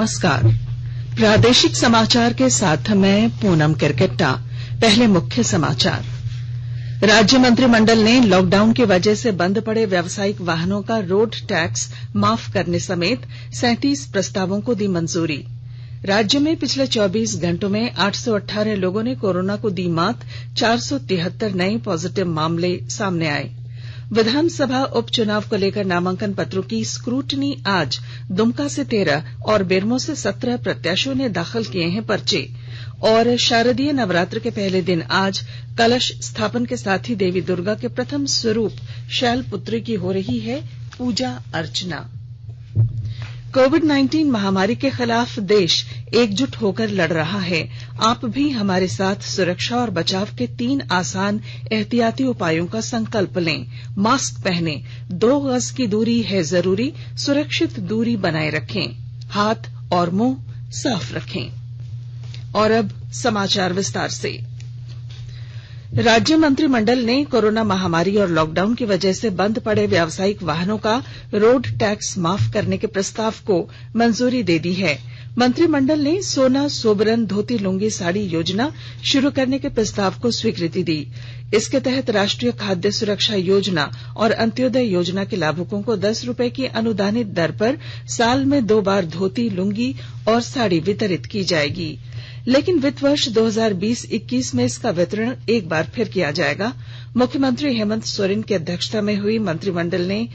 नमस्कार। प्रादेशिक समाचार के साथ मैं पूनम किरकिट्टा। पहले मुख्य समाचार। राज्य मंत्रिमंडल ने लॉकडाउन की वजह से बंद पड़े व्यावसायिक वाहनों का रोड टैक्स माफ करने समेत 37 प्रस्तावों को दी मंजूरी। राज्य में पिछले 24 घंटों में 818 लोगों ने कोरोना को दी मात। 473 नए पॉजिटिव मामले सामने आए। विधानसभा उपचुनाव को लेकर नामांकन पत्रों की स्क्रूटनी आज दुमका से 13 और बेरमो से 17 प्रत्याशियों ने दाखिल किए हैं पर्चे। और शारदीय नवरात्र के पहले दिन आज कलश स्थापन के साथ ही देवी दुर्गा के प्रथम स्वरूप शैलपुत्री की हो रही है पूजा अर्चना। कोविड-19 महामारी के खिलाफ देश एकजुट होकर लड़ रहा है। आप भी हमारे साथ सुरक्षा और बचाव के 3 आसान एहतियाती उपायों का संकल्प लें। मास्क पहनें, 2 गज की दूरी है जरूरी, सुरक्षित दूरी बनाए रखें, हाथ और मुंह साफ रखें। और अब समाचार विस्तार से। राज्य मंत्रिमंडल ने कोरोना महामारी और लॉकडाउन की वजह से बंद पड़े व्यावसायिक वाहनों का रोड टैक्स माफ करने के प्रस्ताव को मंजूरी दे दी है। मंत्रिमंडल ने सोना सोबरन धोती लुंगी साड़ी योजना शुरू करने के प्रस्ताव को स्वीकृति दी। इसके तहत राष्ट्रीय खाद्य सुरक्षा योजना और अंत्योदय योजना के लाभुकों को 10 रुपए की अनुदानित दर पर साल में 2 बार धोती लुंगी और साड़ी वितरित की जाएगी। लेकिन वित्त वर्ष 2020-21 में इसका वितरण एक बार फिर किया जाएगा। मुख्यमंत्री हेमंत सोरेन की अध्यक्षता में हुई मंत्रिमंडल ने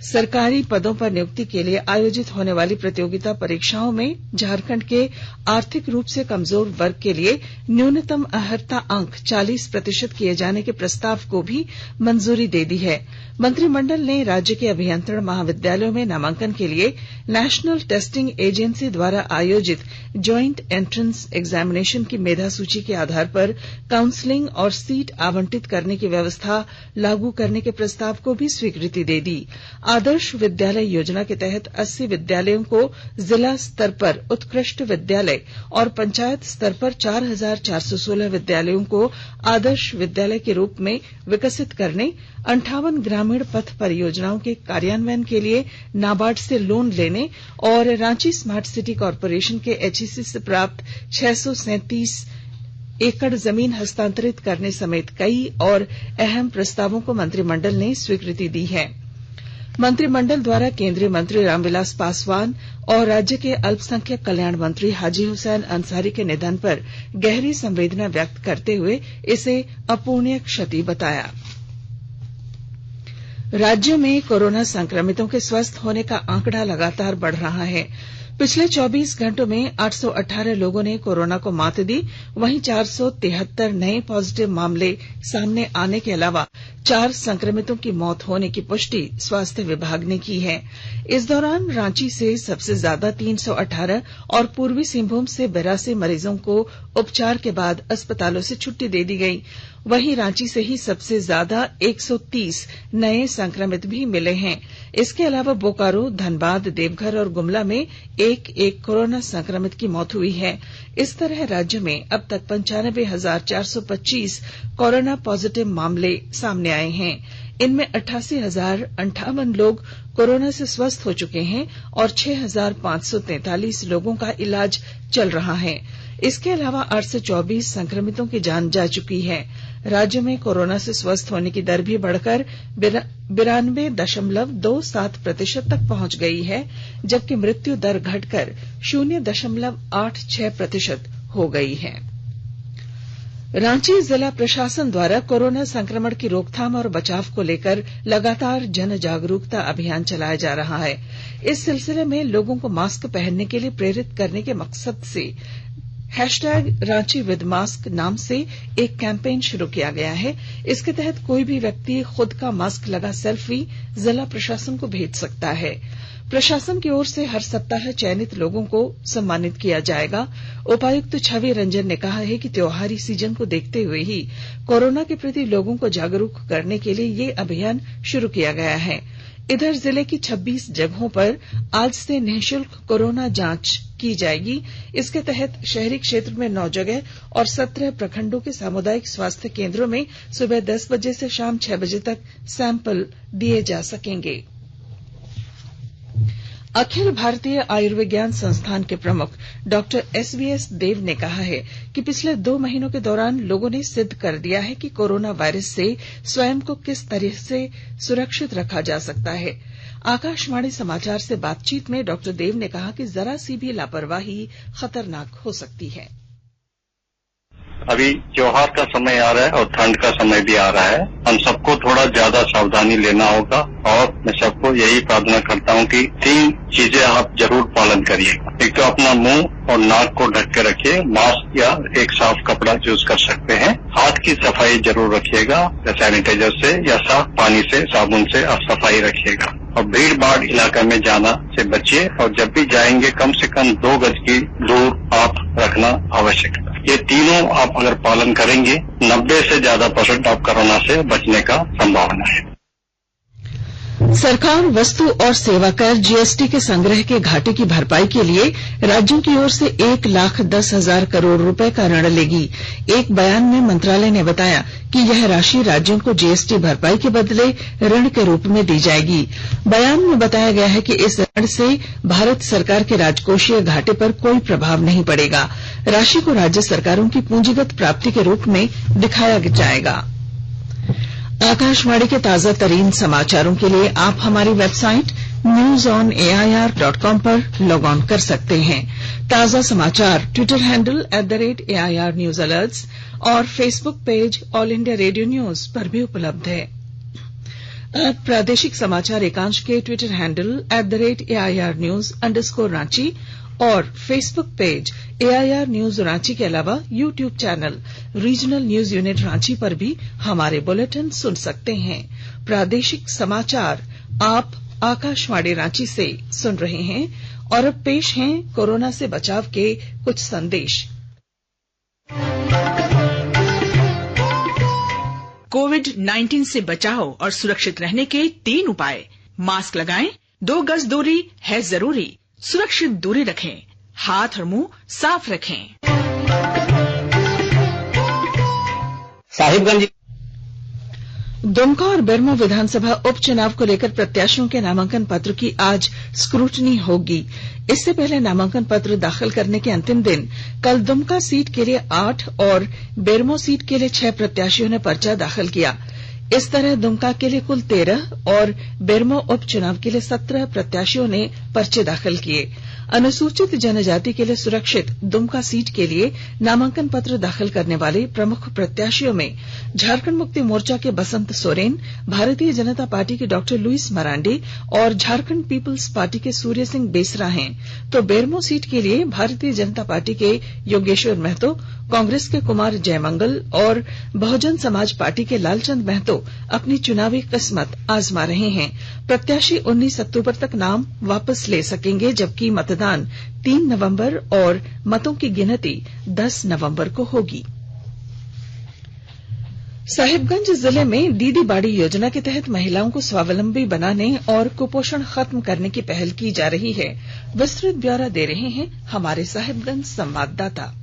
सरकारी पदों पर नियुक्ति के लिए आयोजित होने वाली प्रतियोगिता परीक्षाओं में झारखंड के आर्थिक रूप से कमजोर वर्ग के लिए न्यूनतम अर्हता अंक 40% किए जाने के प्रस्ताव को भी मंजूरी दे दी है। मंत्रिमंडल ने राज्य के अभियंत्रण महाविद्यालयों में नामांकन के लिए नेशनल टेस्टिंग एजेंसी द्वारा आयोजित ज्वाइंट एंट्रेंस एग्जामिनेशन की मेधा सूची के आधार पर काउंसलिंग और सीट आवंटित करने की व्यवस्था लागू करने के प्रस्ताव को भी स्वीकृति दे दी। आदर्श विद्यालय योजना के तहत 80 विद्यालयों को जिला स्तर पर उत्कृष्ट विद्यालय और पंचायत स्तर पर 4416 विद्यालयों को आदर्श विद्यालय के रूप में विकसित करने, 58 ग्रामीण पथ परियोजनाओं के कार्यान्वयन के लिए नाबार्ड से लोन लेने और रांची स्मार्ट सिटी कॉर्पोरेशन के एचईसी से प्राप्त 637 एकड़ जमीन हस्तांतरित करने समेत कई और अहम प्रस्तावों को मंत्रिमंडल ने स्वीकृति दी है। मंत्रिमंडल द्वारा केंद्रीय मंत्री रामविलास पासवान और राज्य के अल्पसंख्यक कल्याण मंत्री हाजी हुसैन अंसारी के निधन पर गहरी संवेदना व्यक्त करते हुए इसे अपूरणीय क्षति बताया। राज्य में कोरोना संक्रमितों के स्वस्थ होने का आंकड़ा लगातार बढ़ रहा है। पिछले 24 घंटों में 818 लोगों ने कोरोना को मात दी। वहीं 473 नए पॉजिटिव मामले सामने आने के अलावा 4 संक्रमितों की मौत होने की पुष्टि स्वास्थ्य विभाग ने की है। इस दौरान रांची से सबसे ज्यादा 318 और पूर्वी सिंहभूम से 82 मरीजों को उपचार के बाद अस्पतालों से छुट्टी दे दी गई। वहीं रांची से ही सबसे ज्यादा 130 नए संक्रमित भी मिले हैं। इसके अलावा बोकारो, धनबाद, देवघर और गुमला में एक कोरोना संक्रमित की मौत हुई है। इस तरह राज्य में अब तक 95,425 कोरोना पॉजिटिव मामले सामने आए हैं। इनमें 88,058 लोग कोरोना से स्वस्थ हो चुके हैं और 6,543 लोगों का इलाज चल रहा है। इसके अलावा 824 संक्रमितों की जान जा चुकी है। राज्य में कोरोना से स्वस्थ होने की दर भी बढ़कर 92.27% तक पहुंच गई है, जबकि मृत्यु दर घटकर 0.86% हो गई है। रांची जिला प्रशासन द्वारा कोरोना संक्रमण की रोकथाम और बचाव को लेकर लगातार जन जागरूकता अभियान चलाया जा रहा है। इस सिलसिले में लोगों को मास्क पहनने के लिए प्रेरित करने के मकसद से #रांची विद मास्क नाम से एक कैंपेन शुरू किया गया है। इसके तहत कोई भी व्यक्ति खुद का मास्क लगा सेल्फी जिला प्रशासन को भेज सकता है। प्रशासन की ओर से हर सप्ताह चयनित लोगों को सम्मानित किया जाएगा। उपायुक्त छवि रंजन ने कहा है कि त्योहारी सीजन को देखते हुए ही कोरोना के प्रति लोगों को जागरूक करने के लिए ये अभियान शुरू किया गया है। इधर जिले की 26 जगहों पर आज से निःशुल्क कोरोना जांच की जाएगी। इसके तहत शहरी क्षेत्र में 9 जगह और 17 प्रखंडों के सामुदायिक स्वास्थ्य केंद्रों में सुबह 10 बजे से शाम 6 बजे तक सैंपल दिए जा सकेंगे। अखिल भारतीय आयुर्विज्ञान संस्थान के प्रमुख डॉक्टर एसवीएस देव ने कहा है कि पिछले 2 महीनों के दौरान लोगों ने सिद्ध कर दिया है कि कोरोना वायरस से स्वयं को किस तरह से सुरक्षित रखा जा सकता है। आकाशवाणी समाचार से बातचीत में डॉक्टर देव ने कहा कि जरा सी भी लापरवाही खतरनाक हो सकती है। अभी त्योहार का समय आ रहा है और ठंड का समय भी आ रहा है। हम सबको थोड़ा ज्यादा सावधानी लेना होगा और मैं सबको यही प्रार्थना करता हूं कि 3 चीजें आप जरूर पालन करिएगा। एक तो अपना मुंह और नाक को ढक के रखिए, मास्क या एक साफ कपड़ा यूज कर सकते हैं। हाथ की सफाई जरूर रखिएगा, सैनिटाइजर से या साफ पानी से, साबुन से आप सफाई रखिएगा। और भीड़ भाड़ इलाका में जाना से बचिए और जब भी जाएंगे कम से कम 2 गज की दूर आप रखना आवश्यक है। ये तीनों आप अगर पालन करेंगे 90 से ज्यादा % आप कोरोना से बचने का संभावना है। सरकार वस्तु और सेवा कर जीएसटी के संग्रह के घाटे की भरपाई के लिए राज्यों की ओर से 1,10,000 करोड़ रुपए का ऋण लेगी। एक बयान में मंत्रालय ने बताया कि यह राशि राज्यों को जीएसटी भरपाई के बदले ऋण के रूप में दी जाएगी। बयान में बताया गया है कि इस ऋण से भारत सरकार के राजकोषीय घाटे पर कोई प्रभाव नहीं पड़ेगा। राशि को राज्य सरकारों की पूंजीगत प्राप्ति के रूप में दिखाया जाएगा। आकाशवाणी के ताजा तरीन समाचारों के लिए आप हमारी वेबसाइट newsonair.com पर लॉग ऑन कर सकते हैं। ताजा समाचार Twitter handle @AIR News Alerts और Facebook page all India radio news पर भी उपलब्ध है। प्रादेशिक समाचार एकांश के ट्विटर हैंडल @AIR News_Ranchi और Facebook page AIR news Ranchi के अलावा YouTube channel regional news unit Ranchi पर भी हमारे बुलेटिन सुन सकते हैं। प्रादेशिक समाचार आप आकाशवाणी रांची से सुन रहे हैं और अब पेश हैं कोरोना से बचाव के कुछ संदेश। कोविड-19 से बचाव और सुरक्षित रहने के 3 उपाय। मास्क लगाएं, 2 गज दूरी है जरूरी, सुरक्षित दूरी रखें, हाथ और मुंह साफ रखें। साहिबगंज दुमका और बेरमो विधानसभा उपचुनाव को लेकर प्रत्याशियों के नामांकन पत्र की आज स्क्रूटनी होगी। इससे पहले नामांकन पत्र दाखिल करने के अंतिम दिन कल दुमका सीट के लिए 8 और बेरमो सीट के लिए 6 प्रत्याशियों ने पर्चा दाखिल किया। इस तरह दुमका के लिए कुल 13 और बेरमो उपचुनाव के लिए 17 प्रत्याशियों ने पर्चे दाखिल किए। अनुसूचित जनजाति के लिए सुरक्षित दुमका सीट के लिए नामांकन पत्र दाखिल करने वाले प्रमुख प्रत्याशियों में झारखंड मुक्ति मोर्चा के बसंत सोरेन, भारतीय जनता पार्टी के डॉक्टर लुइस मरांडी और झारखंड पीपुल्स पार्टी के सूर्य सिंह बेसरा हैं। तो बेरमो सीट के लिए भारतीय जनता पार्टी के योगेश्वर महतो, कांग्रेस के कुमार जयमंगल और बहुजन समाज पार्टी के लालचंद महतो अपनी चुनावी किस्मत आजमा रहे हैं। प्रत्याशी 19 अक्टूबर तक नाम वापस ले सकेंगे, जबकि मतदान 3 नवंबर और मतों की गिनती 10 नवंबर को होगी। साहिबगंज जिले में दीदी बाड़ी योजना के तहत महिलाओं को स्वावलंबी बनाने और कुपोषण खत्म करने की पहल की जा रही है। विस्तृत ब्यौरा दे रहे हैं हमारे साहिबगंज संवाददाता।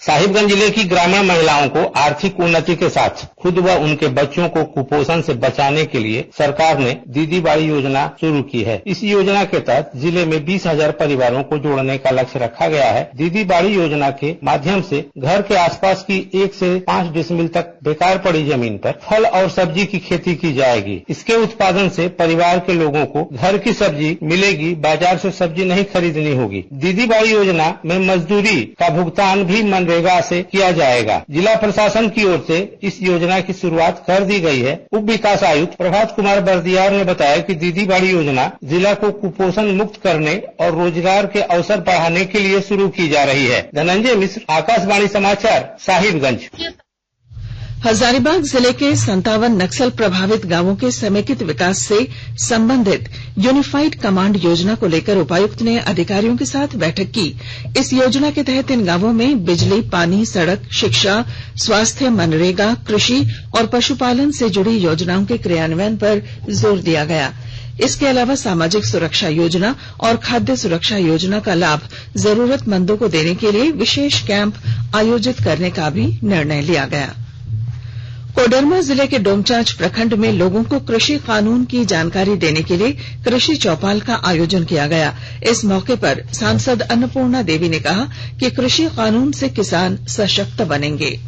साहिबगंज जिले की ग्रामीण महिलाओं को आर्थिक उन्नति के साथ खुद व उनके बच्चों को कुपोषण से बचाने के लिए सरकार ने दीदी बाड़ी योजना शुरू की है। इस योजना के तहत जिले में 20,000 परिवारों को जोड़ने का लक्ष्य रखा गया है। दीदी बाड़ी योजना के माध्यम से घर के आसपास की 1 से 5 डिसमिल तक बेकार पड़ी जमीन पर फल और सब्जी की खेती की जाएगी। इसके उत्पादन से परिवार के लोगों को घर की सब्जी मिलेगी, बाजार से सब्जी नहीं खरीदनी होगी। दीदी बाड़ी योजना में मजदूरी का भुगतान भी मनरेगा से किया जाएगा। जिला प्रशासन की ओर से इस योजना की शुरुआत कर दी गई है। उप विकास आयुक्त प्रभात कुमार बर्दियार ने बताया कि दीदी बाड़ी योजना जिला को कुपोषण मुक्त करने और रोजगार के अवसर बढ़ाने के लिए शुरू की जा रही है। धनंजय मिश्र, आकाशवाणी समाचार, साहिबगंज। हजारीबाग जिले के 57 नक्सल प्रभावित गांवों के समेकित विकास से संबंधित यूनिफाइड कमांड योजना को लेकर उपायुक्त ने अधिकारियों के साथ बैठक की। इस योजना के तहत इन गांवों में बिजली, पानी, सड़क, शिक्षा, स्वास्थ्य, मनरेगा, कृषि और पशुपालन से जुड़ी योजनाओं के क्रियान्वयन पर जोर दिया गया। इसके अलावा सामाजिक सुरक्षा योजना और खाद्य सुरक्षा योजना का लाभ जरूरतमंदों को देने के लिए विशेष कैंप आयोजित करने का भी निर्णय लिया गया। कोडरमा जिले के डोमचांच प्रखंड में लोगों को कृषि कानून की जानकारी देने के लिए कृषि चौपाल का आयोजन किया गया। इस मौके पर सांसद अन्नपूर्णा देवी ने कहा कि कृषि कानून से किसान सशक्त बनेंगे।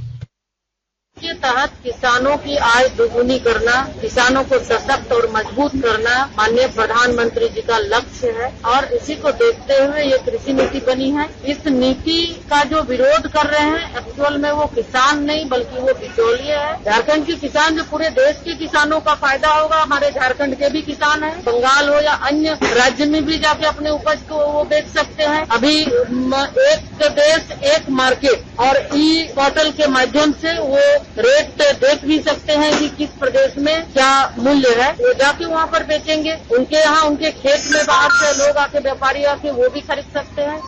के तहत किसानों की आय दोगुनी करना, किसानों को सशक्त और मजबूत करना माननीय प्रधानमंत्री जी का लक्ष्य है और इसी को देखते हुए ये कृषि नीति बनी है। इस नीति का जो विरोध कर रहे हैं एक्चुअल में वो किसान नहीं बल्कि वो बिचौलिए है। झारखंड के किसान जो पूरे देश के किसानों का फायदा होगा, हमारे झारखंड के भी किसान हैं, बंगाल हो या अन्य राज्य में भी जाके अपने उपज को वो बेच सकते हैं। अभी एक देश एक मार्केट और ई पोर्टल के माध्यम से वो रेट देख भी सकते हैं कि किस प्रदेश में क्या मूल्य है, वो जाके वहाँ पर बेचेंगे। उनके यहाँ उनके खेत में बाहर से लोग आके व्यापारी आके वो भी खरीद सकते हैं।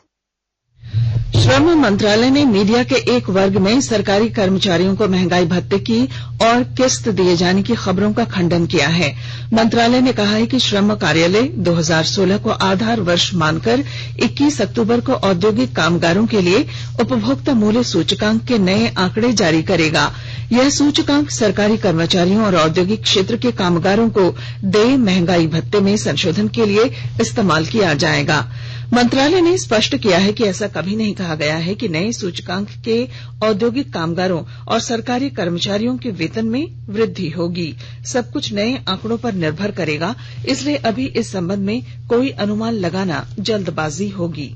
श्रम मंत्रालय ने मीडिया के एक वर्ग में सरकारी कर्मचारियों को महंगाई भत्ते की और किस्त दिए जाने की खबरों का खंडन किया है। मंत्रालय ने कहा है कि श्रम कार्यालय 2016 को आधार वर्ष मानकर 21 अक्टूबर को औद्योगिक कामगारों के लिए उपभोक्ता मूल्य सूचकांक के नए आंकड़े जारी करेगा। यह सूचकांक सरकारी कर्मचारियों और औद्योगिक क्षेत्र के कामगारों को देय महंगाई भत्ते में संशोधन के लिए इस्तेमाल किया जाएगा। मंत्रालय ने स्पष्ट किया है कि ऐसा कभी नहीं कहा गया है कि नए सूचकांक के औद्योगिक कामगारों और सरकारी कर्मचारियों के वेतन में वृद्धि होगी। सब कुछ नए आंकड़ों पर निर्भर करेगा, इसलिए अभी इस संबंध में कोई अनुमान लगाना जल्दबाजी होगी।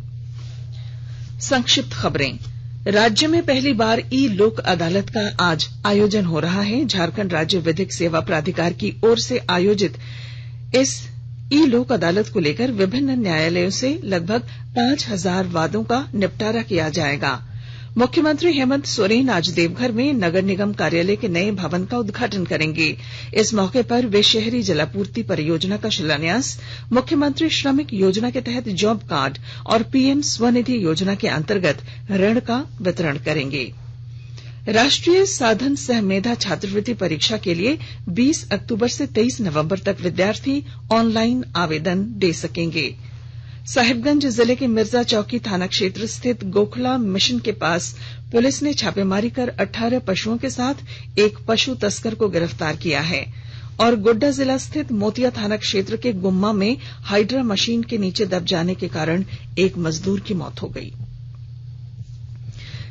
संक्षिप्त खबरें। राज्य में पहली बार ई लोक अदालत का आज आयोजन हो रहा है। झारखंड राज्य विधिक सेवा प्राधिकार की ओर से आयोजित इस ई लोक अदालत को लेकर विभिन्न न्यायालयों से लगभग 5000 वादों का निपटारा किया जाएगा। मुख्यमंत्री हेमंत सोरेन आज देवघर में नगर निगम कार्यालय के नए भवन का उद्घाटन करेंगे। इस मौके पर वे शहरी जलापूर्ति परियोजना का शिलान्यास, मुख्यमंत्री श्रमिक योजना के तहत जॉब कार्ड और पीएम स्वनिधि योजना के अंतर्गत ऋण का वितरण करेंगे। राष्ट्रीय साधन सह मेधा छात्रवृत्ति परीक्षा के लिए 20 अक्टूबर से 23 नवंबर तक विद्यार्थी ऑनलाइन आवेदन दे सकेंगे। साहिबगंज जिले के मिर्जा चौकी थाना क्षेत्र स्थित गोखला मिशन के पास पुलिस ने छापेमारी कर 18 पशुओं के साथ एक पशु तस्कर को गिरफ्तार किया है। और गोड्डा जिला स्थित मोतिया थाना क्षेत्र के गुम्मा में हाइड्रा मशीन के नीचे दब जाने के कारण एक मजदूर की मौत हो गई।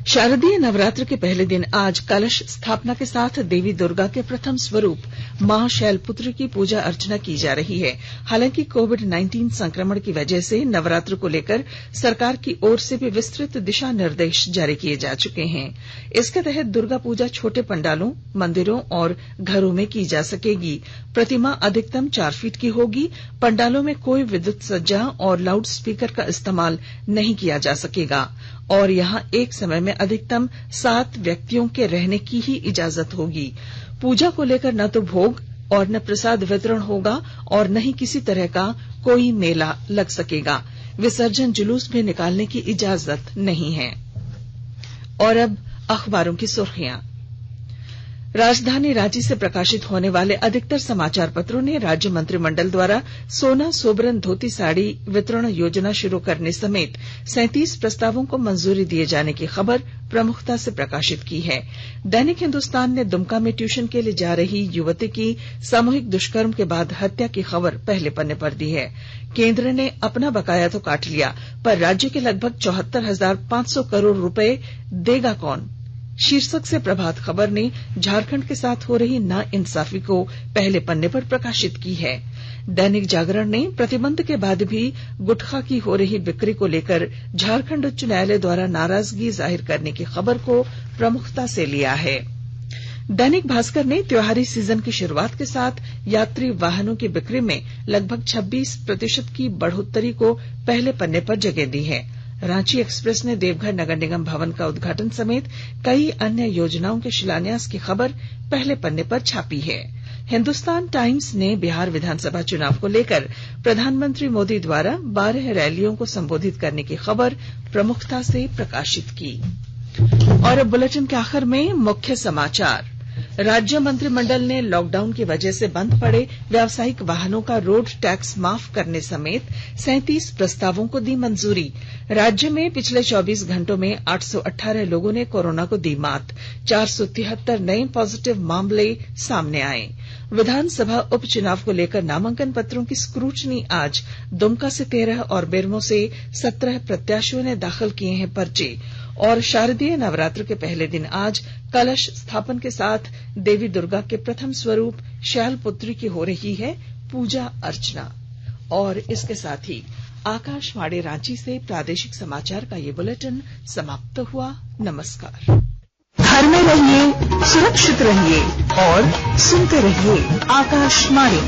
शारदीय नवरात्र के पहले दिन आज कलश स्थापना के साथ देवी दुर्गा के प्रथम स्वरूप मां शैलपुत्री की पूजा अर्चना की जा रही है। हालांकि कोविड-19 संक्रमण की वजह से नवरात्र को लेकर सरकार की ओर से भी विस्तृत दिशा निर्देश जारी किए जा चुके हैं। इसके तहत दुर्गा पूजा छोटे पंडालों, मंदिरों और घरों में की जा सकेगी। प्रतिमा अधिकतम 4 फीट की होगी। पंडालों में कोई विद्युत सज्जा और लाउड स्पीकर का इस्तेमाल नहीं किया जा सकेगा और यहां एक समय में अधिकतम 7 व्यक्तियों के रहने की ही इजाजत होगी। पूजा को लेकर न तो भोग और न प्रसाद वितरण होगा और न ही किसी तरह का कोई मेला लग सकेगा। विसर्जन जुलूस भी निकालने की इजाजत नहीं है। और अब अखबारों की सुर्खियां। राजधानी रांची से प्रकाशित होने वाले अधिकतर समाचार पत्रों ने राज्य मंत्रिमंडल द्वारा सोना सोबरन धोती साड़ी वितरण योजना शुरू करने समेत 37 प्रस्तावों को मंजूरी दिए जाने की खबर प्रमुखता से प्रकाशित की है। दैनिक हिंदुस्तान ने दुमका में ट्यूशन के लिए जा रही युवती की सामूहिक दुष्कर्म के बाद हत्या की खबर पहले पन्ने पर दी है। केंद्र ने अपना बकाया तो काट लिया, पर राज्य के लगभग 74,500 करोड़ रुपए देगा कौन? शीर्षक से प्रभात खबर ने झारखंड के साथ हो रही नाइंसाफी को पहले पन्ने पर प्रकाशित की है। दैनिक जागरण ने प्रतिबंध के बाद भी गुटखा की हो रही बिक्री को लेकर झारखंड उच्च न्यायालय द्वारा नाराजगी जाहिर करने की खबर को प्रमुखता से लिया है। दैनिक भास्कर ने त्योहारी सीजन की शुरुआत के साथ यात्री वाहनों की बिक्री में लगभग 26% की बढ़ोतरी को पहले पन्ने पर जगह दी है। रांची एक्सप्रेस ने देवघर नगर निगम भवन का उद्घाटन समेत कई अन्य योजनाओं के शिलान्यास की खबर पहले पन्ने पर छापी है। हिंदुस्तान टाइम्स ने बिहार विधानसभा चुनाव को लेकर प्रधानमंत्री मोदी द्वारा 12 रैलियों को संबोधित करने की खबर प्रमुखता से प्रकाशित की। और अब बुलेटिन के आखिर में मुख्य समाचार। राज्य मंत्रिमंडल ने लॉकडाउन की वजह से बंद पड़े व्यावसायिक वाहनों का रोड टैक्स माफ करने समेत 37 प्रस्तावों को दी मंजूरी। राज्य में पिछले 24 घंटों में 818 लोगों ने कोरोना को दी मात। 473 नए पॉजिटिव मामले सामने आए। विधानसभा उपचुनाव को लेकर नामांकन पत्रों की स्क्रूटनी आज। दुमका से 13 और बेरमो से 17 प्रत्याशियों ने दाखिल किए हैं पर्चे। और शारदीय नवरात्र के पहले दिन आज कलश स्थापन के साथ देवी दुर्गा के प्रथम स्वरूप शैलपुत्री की हो रही है पूजा अर्चना। और इसके साथ ही आकाशवाणी रांची से प्रादेशिक समाचार का ये बुलेटिन समाप्त हुआ। नमस्कार। घर में रहिए, सुरक्षित रहिए और सुनते रहिए आकाशवाणी।